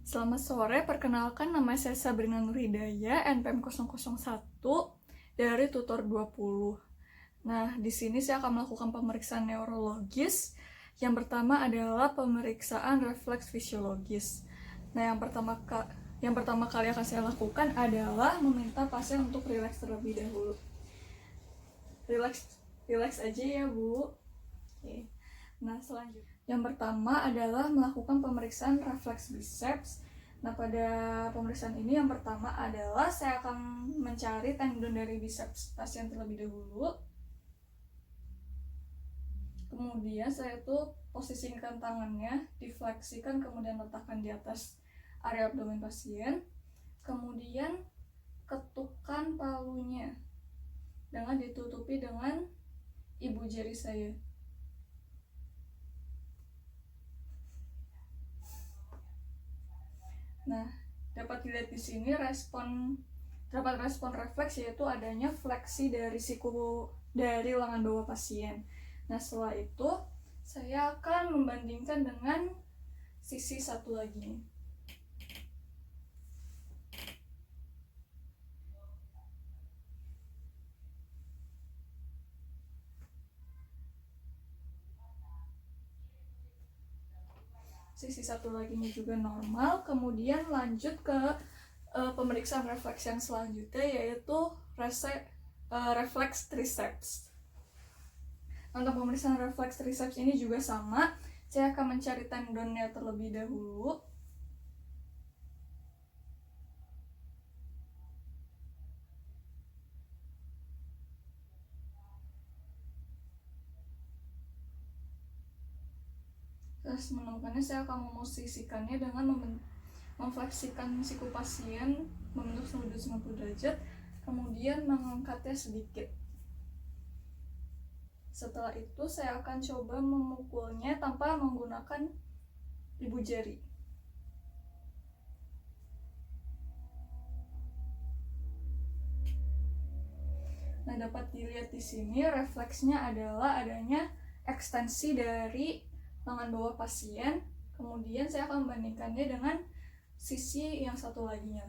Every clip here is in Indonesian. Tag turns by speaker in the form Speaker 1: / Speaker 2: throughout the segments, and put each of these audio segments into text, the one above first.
Speaker 1: Selamat sore, perkenalkan nama saya Sabrina Nurhidayah, NPM 001 dari tutor 20. Nah, di sini saya akan melakukan pemeriksaan neurologis. Yang pertama adalah pemeriksaan refleks fisiologis. Nah, yang pertama kali akan saya lakukan adalah meminta pasien untuk rileks terlebih dahulu. Rileks aja ya, Bu. Oke. Nah, selanjutnya yang pertama adalah melakukan pemeriksaan refleks biceps. Nah, pada pemeriksaan ini yang pertama adalah saya akan mencari tendon dari biceps pasien terlebih dahulu. Kemudian saya tuh posisikan tangannya, difleksikan, kemudian letakkan di atas area abdomen pasien. Kemudian ketukkan palunya dengan ditutupi dengan ibu jari saya. Nah, dapat dilihat di sini terdapat respon refleks, yaitu adanya fleksi dari siku dari lengan bawah pasien. Nah, setelah itu saya akan membandingkan dengan sisi satu lagi. Sisi satu laginya juga normal. Kemudian lanjut ke pemeriksaan refleks yang selanjutnya, yaitu refleks triceps. Untuk pemeriksaan refleks triceps ini juga sama, saya akan mencari tendonnya terlebih dahulu. Terus menemukannya, saya akan memosisikannya dengan memfleksikan siku pasien membentuk 190 derajat, kemudian mengangkatnya sedikit. Setelah itu saya akan coba memukulnya tanpa menggunakan ibu jari. Nah, dapat dilihat di sini refleksnya adalah adanya ekstensi dari lengan bawah pasien. Kemudian saya akan membandingkannya dengan sisi yang satu laginya.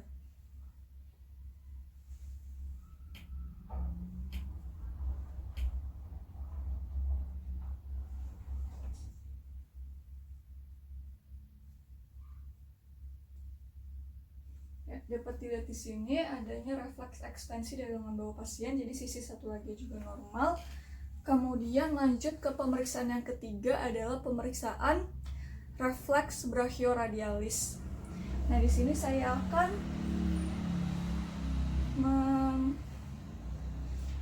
Speaker 1: Ya, dapat dilihat di sini adanya refleks ekstensi dari lengan bawah pasien, jadi sisi satu lagi juga normal. Kemudian lanjut ke pemeriksaan yang ketiga adalah pemeriksaan refleks brachioradialis. Nah, di sini saya akan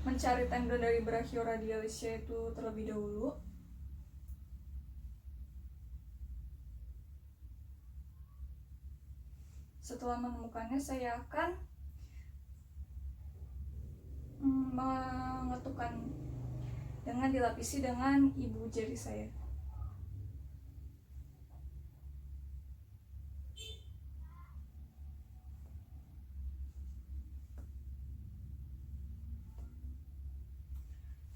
Speaker 1: mencari tendon dari brachioradialis yaitu terlebih dahulu. Setelah menemukannya, saya akan mengetukkan dengan dilapisi dengan ibu jari saya.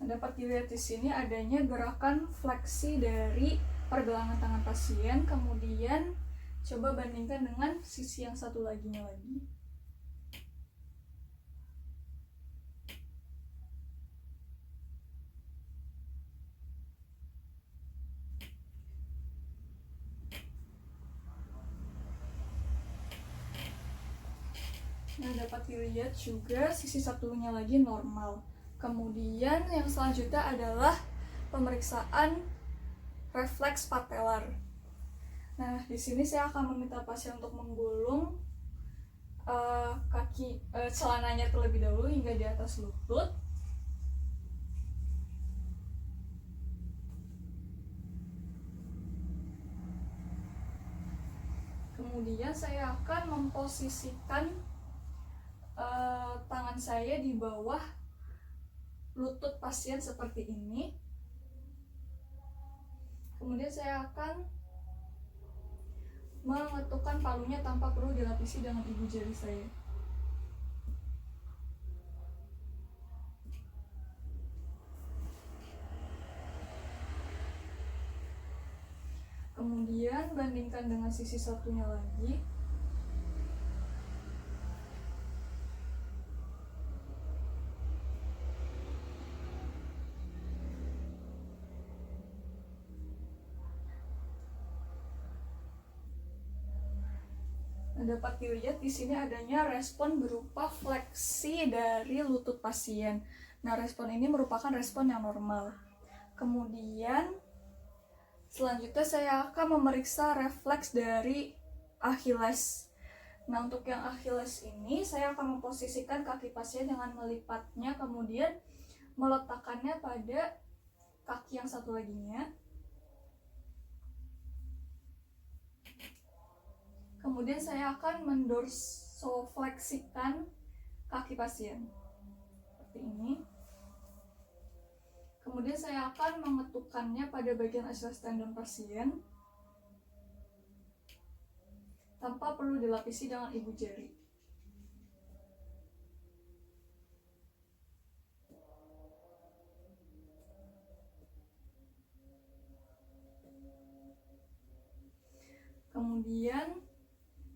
Speaker 1: Dapat dilihat di sini adanya gerakan fleksi dari pergelangan tangan pasien. Kemudian coba bandingkan dengan sisi yang satu laginya lagi. Nah, dapat dilihat juga sisi satunya lagi normal. Kemudian yang selanjutnya adalah pemeriksaan refleks patelar. Nah, di sini saya akan meminta pasien untuk menggulung celananya terlebih dahulu hingga di atas lutut. Kemudian saya akan memposisikan tangan saya di bawah lutut pasien seperti ini. Kemudian saya akan mengetukkan palunya tanpa perlu dilapisi dengan ibu jari saya. Kemudian bandingkan dengan sisi satunya lagi. Nah, dapat dilihat di sini adanya respon berupa fleksi dari lutut pasien. Nah, respon ini merupakan respon yang normal. Kemudian selanjutnya saya akan memeriksa refleks dari Achilles. Nah, untuk yang Achilles ini saya akan memposisikan kaki pasien dengan melipatnya, kemudian meletakkannya pada kaki yang satu laginya. Kemudian saya akan mendorsofleksikan kaki pasien seperti ini. Kemudian saya akan mengetukkannya pada bagian Achilles tendon pasien tanpa perlu dilapisi dengan ibu jari. Kemudian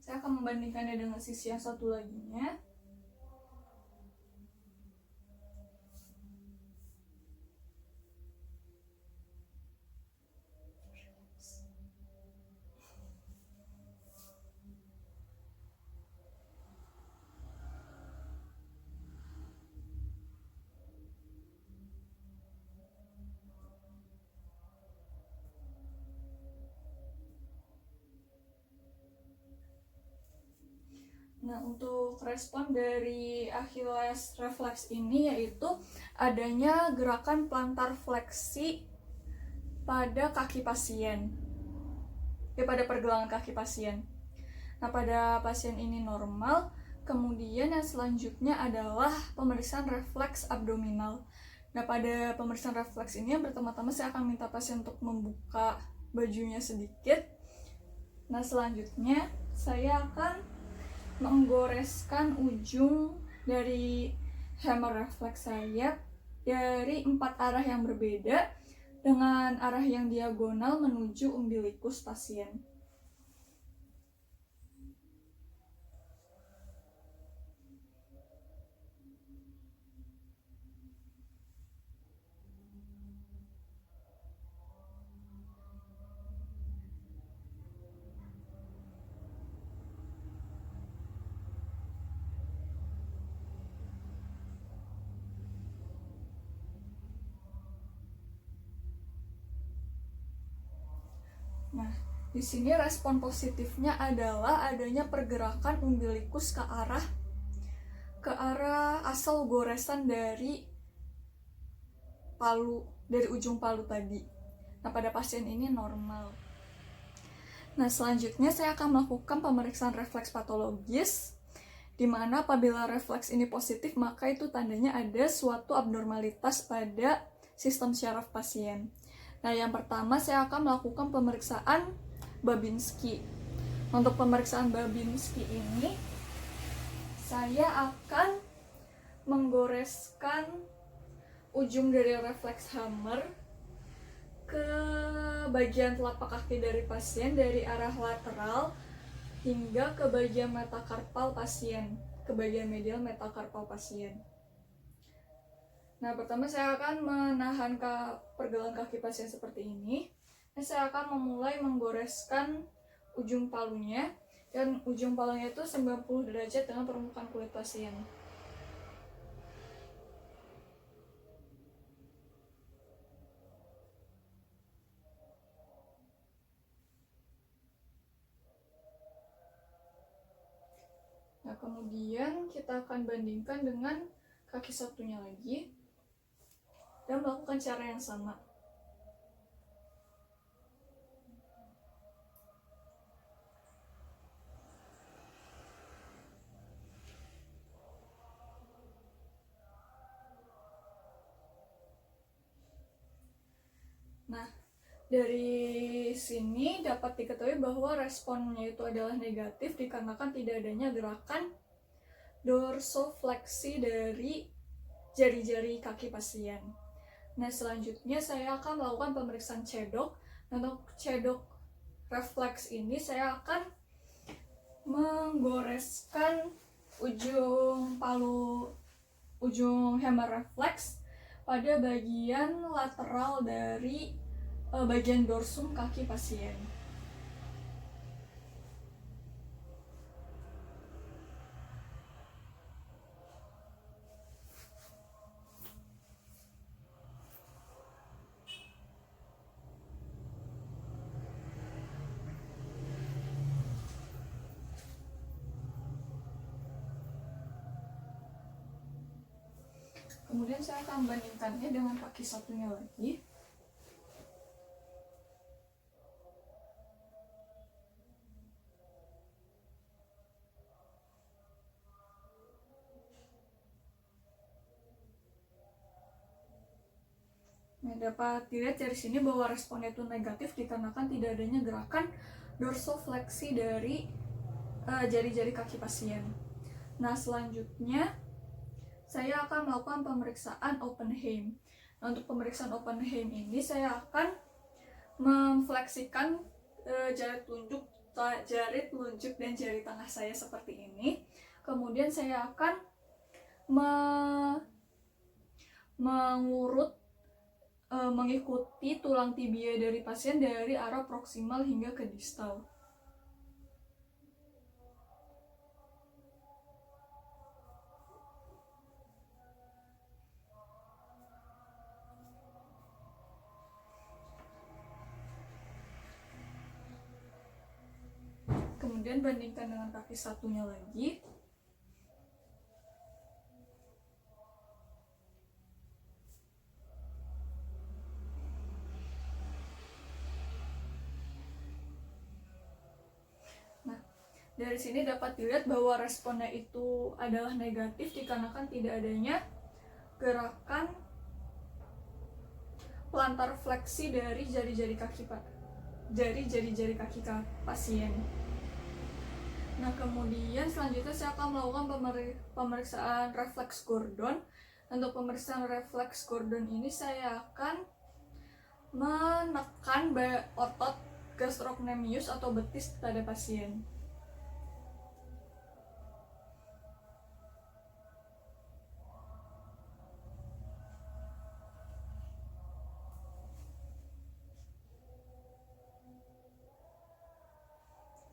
Speaker 1: saya akan membandingkannya dengan sisi yang satu laginya. Nah, untuk respon dari Achilles reflex ini yaitu adanya gerakan plantar fleksi pada kaki pasien, pada pergelangan kaki pasien. Nah, pada pasien ini normal. Kemudian yang selanjutnya adalah pemeriksaan refleks abdominal. Nah, pada pemeriksaan refleks ini yang pertama-tama saya akan minta pasien untuk membuka bajunya sedikit. Nah, selanjutnya saya akan menggoreskan ujung dari hammer reflex saya dari 4 arah yang berbeda dengan arah yang diagonal menuju umbilikus pasien. Nah, di sini respon positifnya adalah adanya pergerakan umbilikus ke arah asal goresan dari ujung palu tadi. Nah, pada pasien ini normal. Nah, selanjutnya saya akan melakukan pemeriksaan refleks patologis, di mana apabila refleks ini positif, maka itu tandanya ada suatu abnormalitas pada sistem syaraf pasien. Nah, yang pertama saya akan melakukan pemeriksaan Babinski. Untuk pemeriksaan Babinski ini, saya akan menggoreskan ujung dari refleks hammer ke bagian telapak kaki dari pasien dari arah lateral hingga ke bagian metakarpal pasien, ke bagian medial metakarpal pasien. Nah, pertama saya akan menahan pergelangan kaki pasien seperti ini. Dan saya akan memulai menggoreskan ujung palunya, dan ujung palunya itu 90 derajat dengan permukaan kulit pasien. Nah, kemudian kita akan bandingkan dengan kaki satunya lagi dan melakukan cara yang sama. Nah, dari sini dapat diketahui bahwa responnya itu adalah negatif dikarenakan tidak adanya gerakan dorsofleksi dari jari-jari kaki pasien. Nah, selanjutnya saya akan melakukan pemeriksaan cedok. Untuk cedok refleks ini saya akan menggoreskan ujung hammer refleks pada bagian lateral dari bagian dorsum kaki pasien. Kemudian saya akan bandingkannya dengan kaki satunya lagi. Nah, dapat dilihat dari sini bahwa responnya itu negatif dikarenakan tidak adanya gerakan dorsofleksi dari jari-jari kaki pasien. Nah, selanjutnya saya akan melakukan pemeriksaan Oppenheim. Nah, untuk pemeriksaan Oppenheim ini saya akan memfleksikan jari telunjuk, dan jari tengah saya seperti ini. Kemudian saya akan mengikuti tulang tibia dari pasien dari arah proksimal hingga ke distal. Kemudian bandingkan dengan kaki satunya lagi. Nah, dari sini dapat dilihat bahwa responnya itu adalah negatif dikarenakan tidak adanya gerakan plantar fleksi dari jari-jari kaki pasien. Nah, kemudian selanjutnya saya akan melakukan pemeriksaan refleks Gordon. Untuk pemeriksaan refleks Gordon ini saya akan menekan otot gastrocnemius atau betis pada pasien.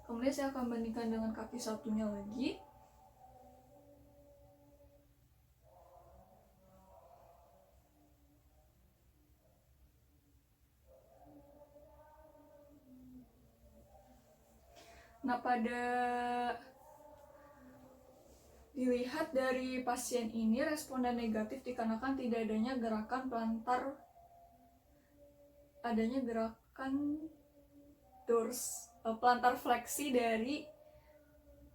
Speaker 1: Kemudian saya akan bandingkan dengan kaki satunya lagi. Nah, dilihat dari pasien ini responden negatif dikarenakan tidak adanya gerakan plantar fleksi dari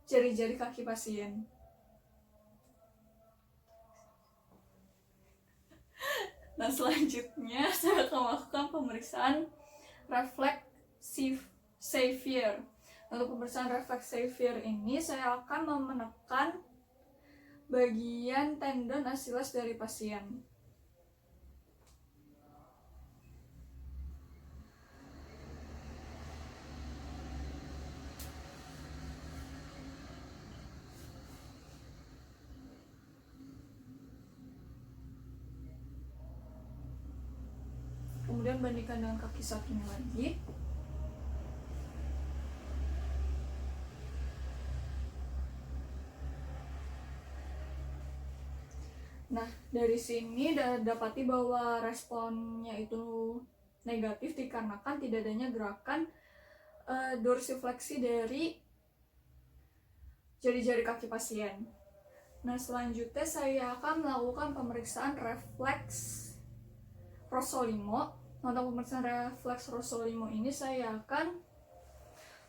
Speaker 1: jari-jari kaki pasien. Nah, selanjutnya saya akan melakukan pemeriksaan refleks Xavier. Untuk pemeriksaan refleks Xavier ini saya akan menekan bagian tendon Achilles dari pasien. Kemudian bandingkan dengan kaki satunya lagi. Nah, dari sini dapati bahwa responnya itu negatif dikarenakan tidak adanya gerakan dorsifleksi dari jari-jari kaki pasien. Nah, selanjutnya saya akan melakukan pemeriksaan refleks Rossolimo. Untuk pemeriksaan refleks Rossolimo ini saya akan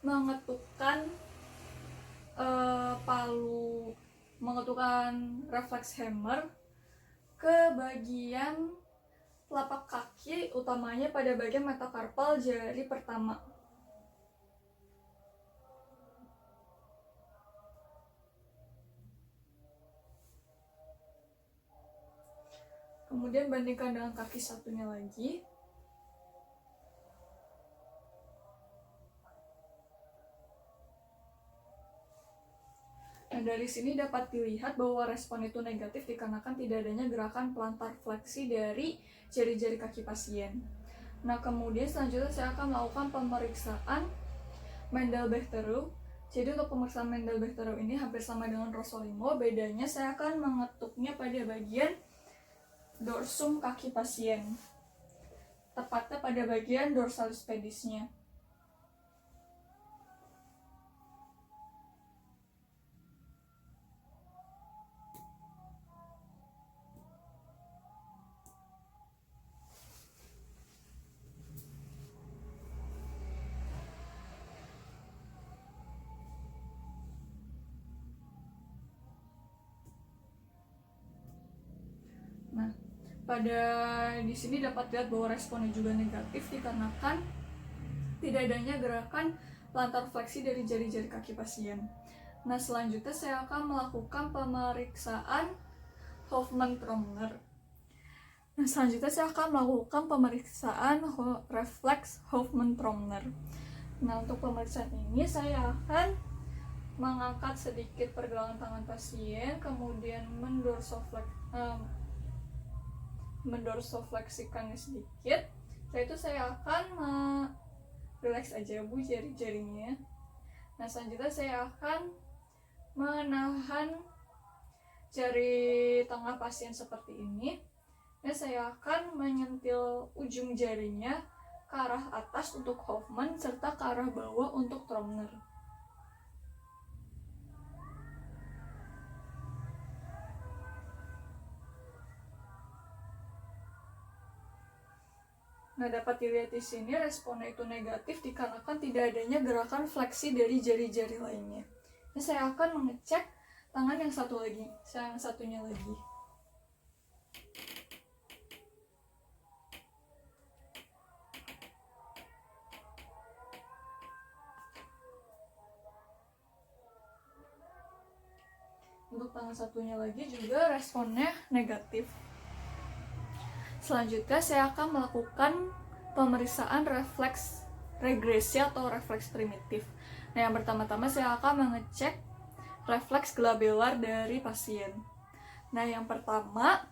Speaker 1: mengetukkan refleks hammer ke bagian telapak kaki, utamanya pada bagian metakarpal jari pertama. Kemudian bandingkan dengan kaki satunya lagi. Nah, dari sini dapat dilihat bahwa respon itu negatif dikarenakan tidak adanya gerakan plantar fleksi dari jari-jari kaki pasien. Nah, kemudian selanjutnya saya akan melakukan pemeriksaan Mendel-Bechtereau. Jadi untuk pemeriksaan Mendel-Bechtereau ini hampir sama dengan Rossolimo, bedanya saya akan mengetuknya pada bagian dorsum kaki pasien, tepatnya pada bagian dorsalis pedisnya. pada di sini dapat lihat bahwa responnya juga negatif dikarenakan tidak adanya gerakan plantar fleksi dari jari-jari kaki pasien. Nah, selanjutnya saya akan melakukan pemeriksaan Hoffmann-Tromner. Nah, selanjutnya saya akan melakukan pemeriksaan refleks Hoffmann-Tromner. Nah, untuk pemeriksaan ini saya akan mengangkat sedikit pergelangan tangan pasien, kemudian mendorsofleksikannya sedikit. Setelah itu saya akan relax aja Bu jari-jarinya. Nah, selanjutnya saya akan menahan jari tengah pasien seperti ini. Dan saya akan menyentil ujung jarinya ke arah atas untuk Hoffmann serta ke arah bawah untuk Tromner. Nah, dapat dilihat di sini responnya itu negatif dikarenakan tidak adanya gerakan fleksi dari jari-jari lainnya. Nah, saya akan mengecek tangan yang satunya lagi. Untuk tangan satunya lagi juga responnya negatif. Selanjutnya saya akan melakukan pemeriksaan refleks regresi atau refleks primitif. Nah, yang pertama-tama saya akan mengecek refleks glabelar dari pasien. Nah, yang pertama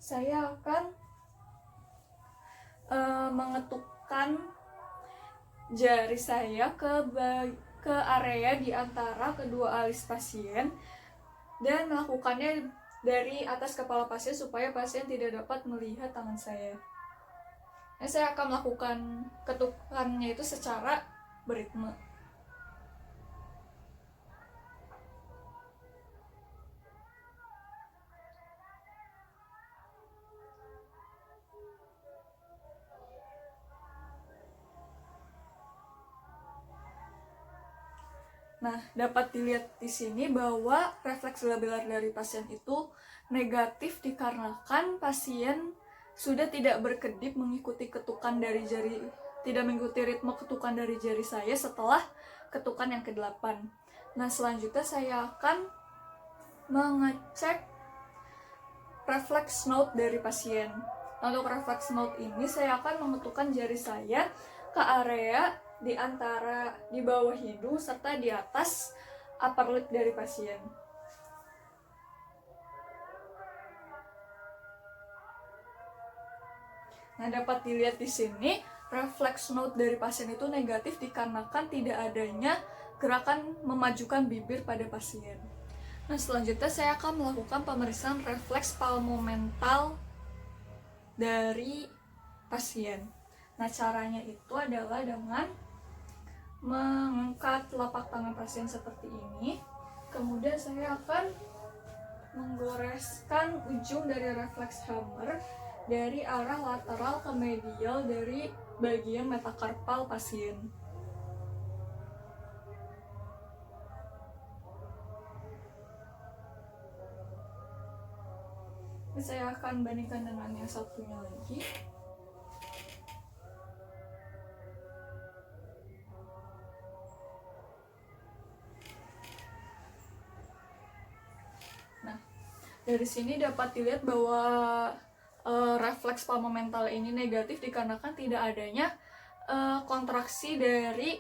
Speaker 1: saya akan mengetukkan jari saya ke area di antara kedua alis pasien dan melakukannya dari atas kepala pasien supaya pasien tidak dapat melihat tangan saya. Nah, saya akan melakukan ketukannya itu secara beritme. Nah, dapat dilihat di sini bahwa refleks glabelar dari pasien itu negatif dikarenakan pasien sudah tidak berkedip mengikuti tidak mengikuti ritme ketukan dari jari saya setelah ketukan yang ke-8. Nah, selanjutnya saya akan mengecek refleks note dari pasien. Nah, untuk refleks note ini saya akan mengetukkan jari saya ke area di bawah hidung serta di atas upper lip dari pasien. Nah, dapat dilihat di sini refleks note dari pasien itu negatif dikarenakan tidak adanya gerakan memajukan bibir pada pasien. Nah, selanjutnya saya akan melakukan pemeriksaan refleks palmomental dari pasien. Nah, caranya itu adalah dengan mengangkat telapak tangan pasien seperti ini. Kemudian saya akan menggoreskan ujung dari refleks hammer dari arah lateral ke medial dari bagian metakarpal pasien. Ini saya akan bandingkan dengan yang satunya lagi. Dari sini dapat dilihat bahwa refleks palmomental ini negatif dikarenakan tidak adanya kontraksi dari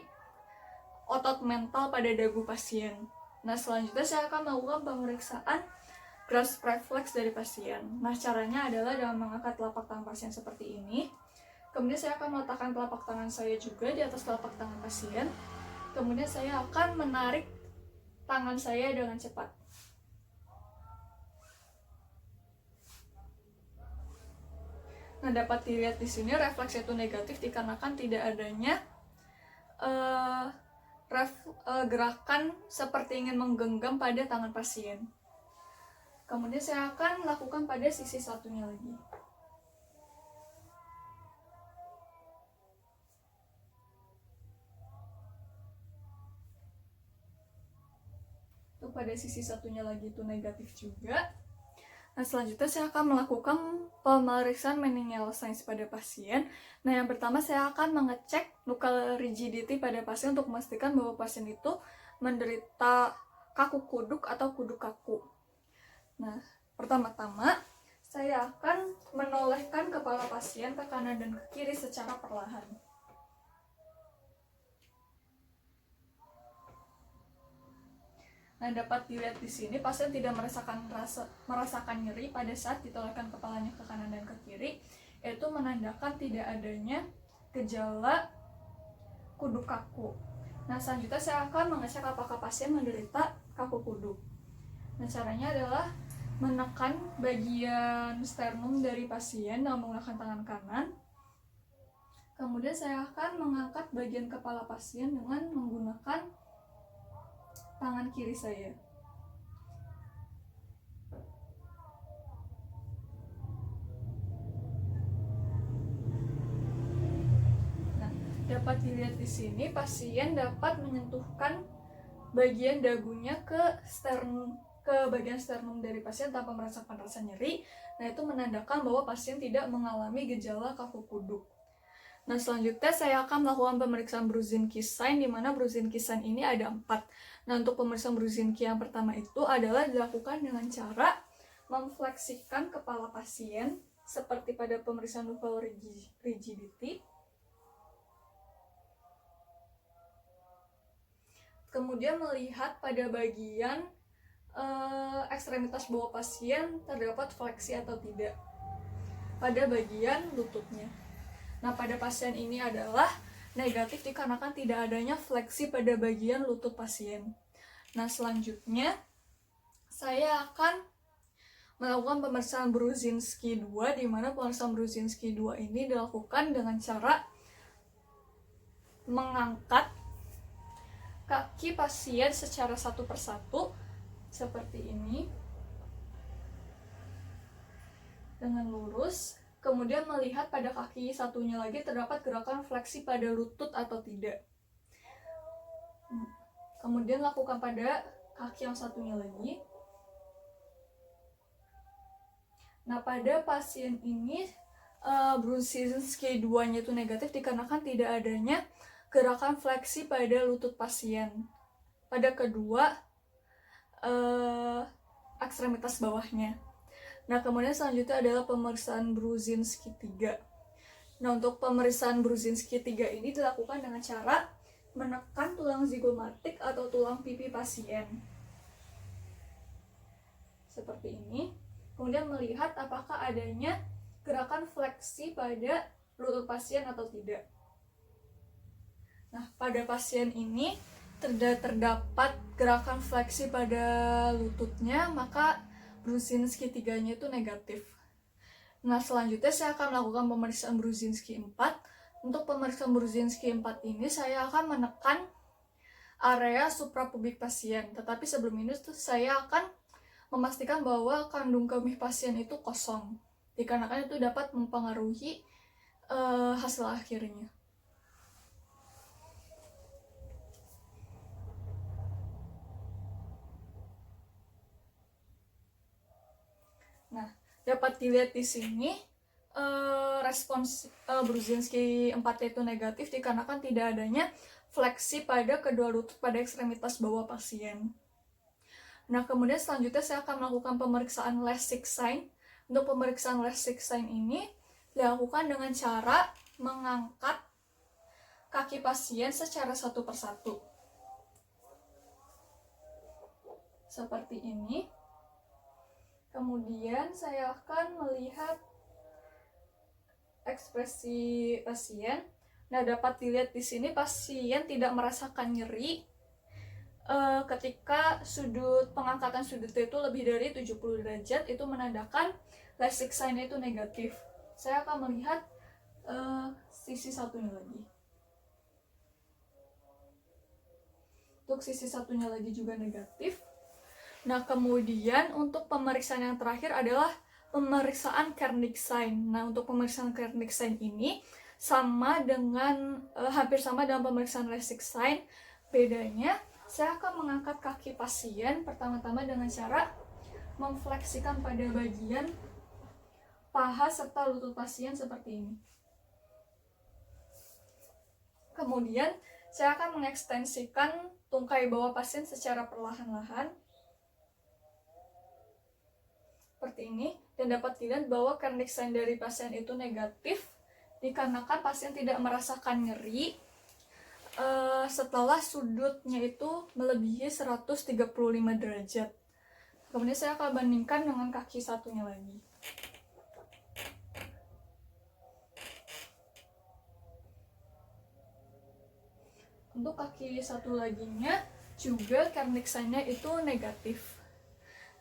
Speaker 1: otot mental pada dagu pasien. Nah, selanjutnya saya akan melakukan pemeriksaan grasp reflex dari pasien. Nah, caranya adalah dengan mengangkat telapak tangan pasien seperti ini. Kemudian saya akan meletakkan telapak tangan saya juga di atas telapak tangan pasien. Kemudian saya akan menarik tangan saya dengan cepat. Nah, dapat dilihat di sini refleks itu negatif dikarenakan tidak adanya gerakan seperti ingin menggenggam pada tangan pasien. Kemudian saya akan lakukan pada sisi satunya lagi. Untuk pada sisi satunya lagi itu negatif juga. Nah, selanjutnya saya akan melakukan pemeriksaan meningeal signs pada pasien. Nah, yang pertama saya akan mengecek nuchal rigidity pada pasien untuk memastikan bahwa pasien itu menderita kaku kuduk atau kuduk kaku. Nah, pertama-tama saya akan menolehkan kepala pasien ke kanan dan ke kiri secara perlahan. Nah, dapat dilihat di sini pasien tidak merasakan nyeri pada saat ditolehkan kepalanya ke kanan dan ke kiri, yaitu menandakan tidak adanya gejala kuduk kaku. Nah, selanjutnya saya akan mengecek apakah pasien menderita kaku kuduk. Nah, caranya adalah menekan bagian sternum dari pasien dengan menggunakan tangan kanan. Kemudian saya akan mengangkat bagian kepala pasien dengan menggunakan tangan kiri saya. Nah, dapat dilihat di sini pasien dapat menyentuhkan bagian dagunya ke bagian sternum dari pasien tanpa merasakan rasa nyeri. Nah, itu menandakan bahwa pasien tidak mengalami gejala kaku kuduk. Nah, selanjutnya saya akan melakukan pemeriksaan Brudzinski sign, di mana Brudzinski sign ini ada 4. Nah, untuk pemeriksaan Brudzinski yang pertama itu adalah dilakukan dengan cara memfleksikan kepala pasien seperti pada pemeriksaan nuchal rigidity. Kemudian melihat pada bagian ekstremitas bawah pasien terdapat fleksi atau tidak pada bagian lututnya. Nah, pada pasien ini adalah negatif dikarenakan tidak adanya fleksi pada bagian lutut pasien. Nah, selanjutnya saya akan melakukan pemeriksaan Brudzinski 2, di mana pemeriksaan Brudzinski 2 ini dilakukan dengan cara mengangkat kaki pasien secara satu persatu seperti ini dengan lurus. Kemudian melihat pada kaki satunya lagi terdapat gerakan fleksi pada lutut atau tidak. Kemudian lakukan pada kaki yang satunya lagi. Nah, pada pasien ini Brudzinski 2-nya itu negatif dikarenakan tidak adanya gerakan fleksi pada lutut pasien pada kedua ekstremitas bawahnya. Nah, kemudian selanjutnya adalah pemeriksaan Brudzinski 3. Nah, untuk pemeriksaan Brudzinski 3 ini dilakukan dengan cara menekan tulang zigomatik atau tulang pipi pasien. Seperti ini. Kemudian melihat apakah adanya gerakan fleksi pada lutut pasien atau tidak. Nah, pada pasien ini terdapat gerakan fleksi pada lututnya, maka Brudzinski 3-nya itu negatif. Nah, selanjutnya saya akan melakukan pemeriksaan Brudzinski 4. Untuk pemeriksaan Brudzinski 4 ini saya akan menekan area suprapubik pasien. Tetapi sebelum ini saya akan memastikan bahwa kandung kemih pasien itu kosong, dikarenakan itu dapat mempengaruhi hasil akhirnya. Nah, dapat dilihat di sini respons Brudzinski 4 itu negatif dikarenakan tidak adanya fleksi pada kedua lutut pada ekstremitas bawah pasien. Nah, kemudian selanjutnya saya akan melakukan pemeriksaan Lasik sign. Untuk pemeriksaan Lasik sign ini dilakukan dengan cara mengangkat kaki pasien secara satu persatu. Seperti ini. Kemudian saya akan melihat ekspresi pasien. Nah, dapat dilihat di sini pasien tidak merasakan nyeri ketika pengangkatan sudutnya itu lebih dari 70 derajat, itu menandakan Lasik sign itu negatif. Saya akan melihat sisi satunya lagi. Untuk sisi satunya lagi juga negatif. Nah, kemudian untuk pemeriksaan yang terakhir adalah pemeriksaan Kernig sign. Nah, untuk pemeriksaan Kernig sign ini hampir sama dengan pemeriksaan Lasik sign. Bedanya, saya akan mengangkat kaki pasien pertama-tama dengan cara memfleksikan pada bagian paha serta lutut pasien seperti ini. Kemudian saya akan mengekstensikan tungkai bawah pasien secara perlahan-lahan seperti ini, dan dapat dilihat bahwa Kernik sign dari pasien itu negatif dikarenakan pasien tidak merasakan nyeri setelah sudutnya itu melebihi 135 derajat. Kemudian saya akan bandingkan dengan kaki satunya lagi. Untuk kaki satu laginya juga Kernik sign-nya itu negatif.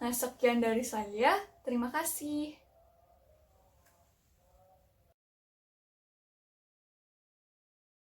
Speaker 1: Nah, sekian dari saya. Terima kasih.